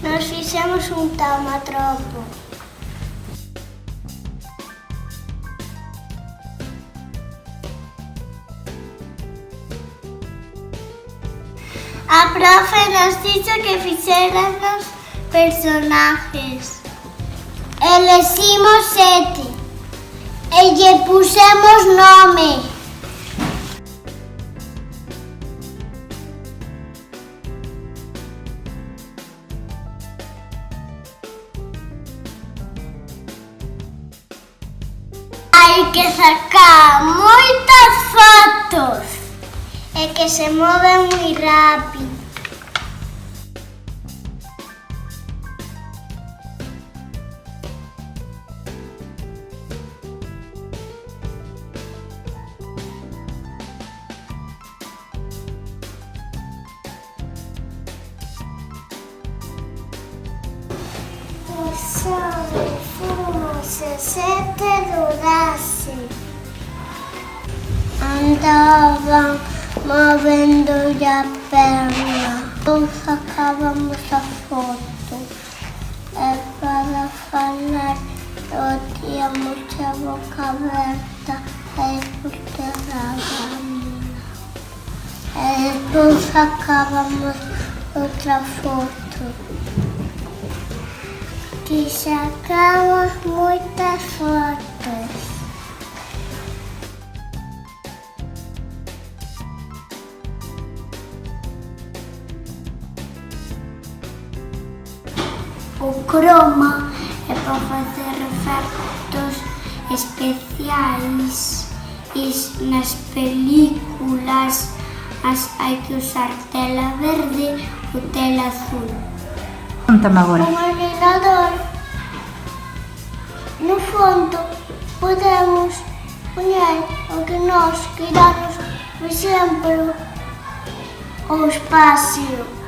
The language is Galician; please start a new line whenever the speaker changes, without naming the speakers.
Nos fixemos un taumatropo. A profe nos dixo que fixéramos personajes. Eleximos 7 e lle pusemos nome. Hai que sacar moitas fotos e que se moven moi rápido. O sol fuma se 7 durase. Andaban movendo a perna. Non sacábamos a foto. E para falar tíamos a boca aberta e cerrábamos. E depois sacábamos outra foto. Que sacamos moitas fotos. O croma é para facer efectos especiais e nas películas hai que usar tela verde ou tela azul.
Contame agora.
Un ordenador. No fondo podemos poñer o que nós queramos, por exemplo, o espacio.